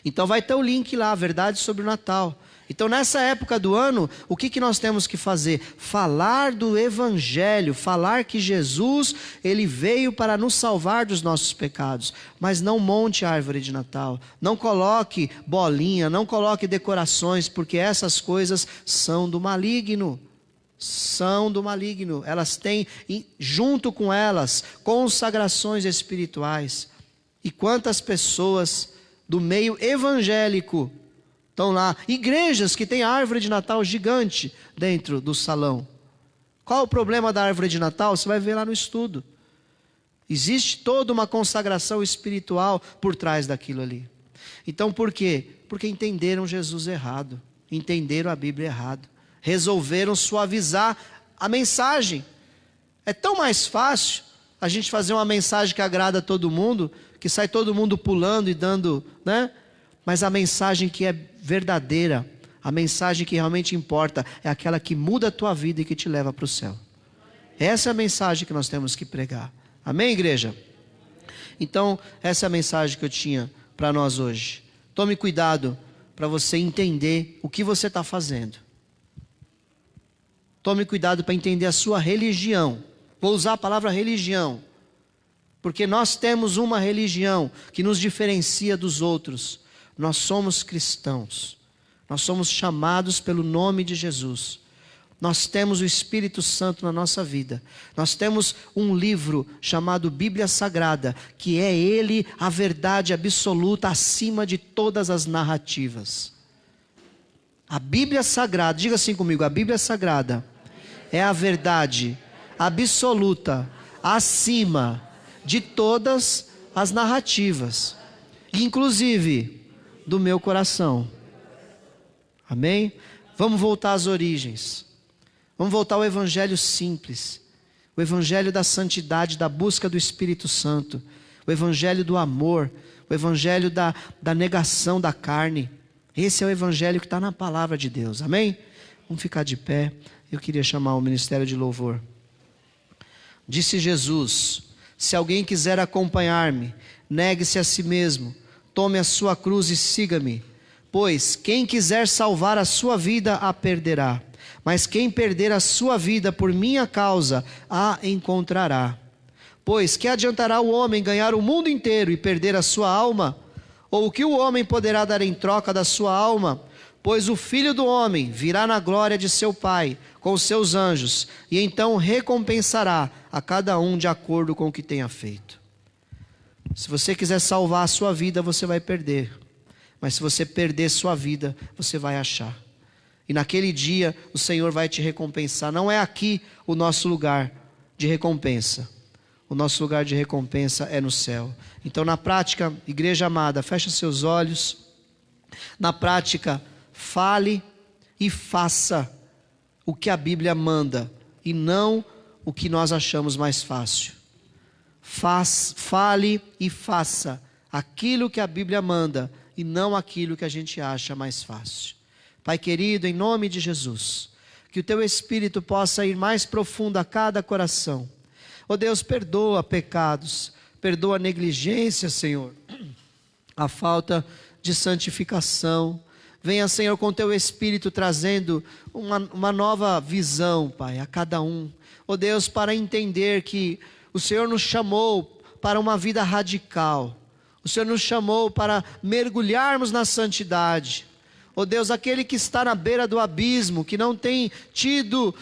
Speaker 1: Então vai ter o link lá, a verdade sobre o Natal. Então nessa época do ano, o que nós temos que fazer? Falar do Evangelho, falar que Jesus, Ele veio para nos salvar dos nossos pecados. Mas não monte árvore de Natal, não coloque bolinha, não coloque decorações, porque essas coisas são do maligno. São do maligno. Elas têm, junto com elas, consagrações espirituais. E quantas pessoas do meio evangélico estão lá, igrejas que têm árvore de Natal gigante dentro do salão. Qual o problema da árvore de Natal? Você vai ver lá no estudo. Existe toda uma consagração espiritual por trás daquilo ali. Então por quê? Porque entenderam Jesus errado, entenderam a Bíblia errado, resolveram suavizar a mensagem. É tão mais fácil a gente fazer uma mensagem que agrada a todo mundo, que sai todo mundo pulando e dando, né? Mas a mensagem que é verdadeira, a mensagem que realmente importa, é aquela que muda a tua vida e que te leva para o céu. Essa é a mensagem que nós temos que pregar. Amém, igreja? Então, essa é a mensagem que eu tinha para nós hoje. Tome cuidado para você entender o que você está fazendo. Tome cuidado para entender a sua religião. Vou usar a palavra religião, porque nós temos uma religião que nos diferencia dos outros. Nós somos cristãos. Nós somos chamados pelo nome de Jesus. Nós temos o Espírito Santo na nossa vida. Nós temos um livro chamado Bíblia Sagrada, que é ele a verdade absoluta acima de todas as narrativas. A Bíblia Sagrada, diga assim comigo, a Bíblia Sagrada é a verdade absoluta acima de todas as narrativas, inclusive do meu coração. Amém? Vamos voltar às origens. Vamos voltar ao evangelho simples. O evangelho da santidade, da busca do Espírito Santo. O evangelho do amor. O evangelho da negação da carne. Esse é o evangelho que está na palavra de Deus. Amém? Vamos ficar de pé. Eu queria chamar o ministério de louvor. Disse Jesus: se alguém quiser acompanhar-me, negue-se a si mesmo, tome a sua cruz e siga-me. Pois quem quiser salvar a sua vida, a perderá. Mas quem perder a sua vida por minha causa, a encontrará. Pois que adiantará o homem ganhar o mundo inteiro e perder a sua alma? Ou o que o homem poderá dar em troca da sua alma? Pois o Filho do Homem virá na glória de seu Pai, com os seus anjos, e então recompensará a cada um de acordo com o que tenha feito. Se você quiser salvar a sua vida, você vai perder. Mas se você perder sua vida, você vai achar. E naquele dia, o Senhor vai te recompensar. Não é aqui o nosso lugar de recompensa. O nosso lugar de recompensa é no céu. Então, na prática, igreja amada, feche seus olhos. Na prática, fale e faça o que a Bíblia manda, e não o que nós achamos mais fácil. Fale e faça aquilo que a Bíblia manda, e não aquilo que a gente acha mais fácil. Pai querido, em nome de Jesus, que o Teu Espírito possa ir mais profundo a cada coração. Oh Deus, perdoa pecados, perdoa a negligência, Senhor, a falta de santificação. Venha, Senhor, com Teu Espírito trazendo uma nova visão, Pai, a cada um. Oh Deus, para entender que o Senhor nos chamou para uma vida radical. O Senhor nos chamou para mergulharmos na santidade. Oh Deus, aquele que está na beira do abismo, que não tem tido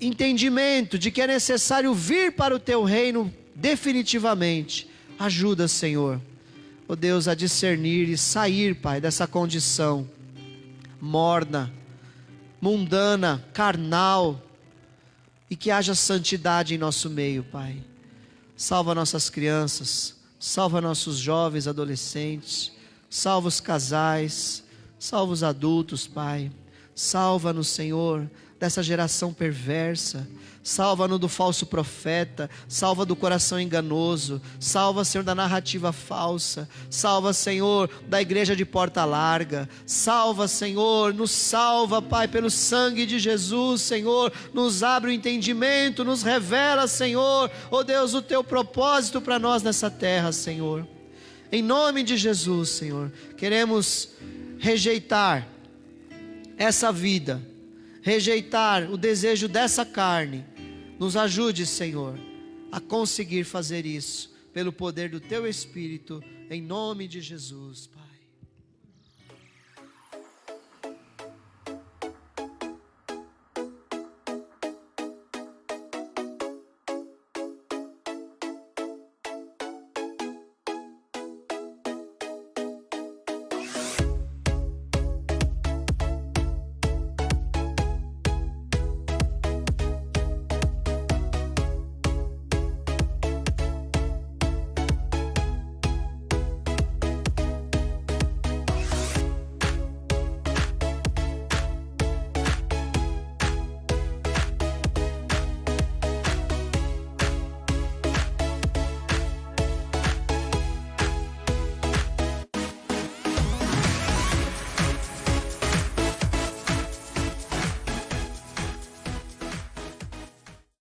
Speaker 1: entendimento de que é necessário vir para o Teu reino definitivamente. Ajuda, Senhor, oh Deus, a discernir e sair, Pai, dessa condição morna, mundana, carnal, e que haja santidade em nosso meio, Pai. Salva nossas crianças, salva nossos jovens, adolescentes, salva os casais, salva os adultos, Pai. Salva-nos, Senhor, dessa geração perversa. Salva-nos do falso profeta, salva do coração enganoso, salva, Senhor, da narrativa falsa, salva, Senhor, da igreja de porta larga, salva, Senhor, nos salva, Pai, pelo sangue de Jesus, Senhor, nos abre o entendimento, nos revela, Senhor, ó Deus, o teu propósito para nós nessa terra, Senhor. Em nome de Jesus, Senhor, queremos rejeitar essa vida, rejeitar o desejo dessa carne. Nos ajude, Senhor, a conseguir fazer isso, pelo poder do Teu Espírito, em nome de Jesus, Pai.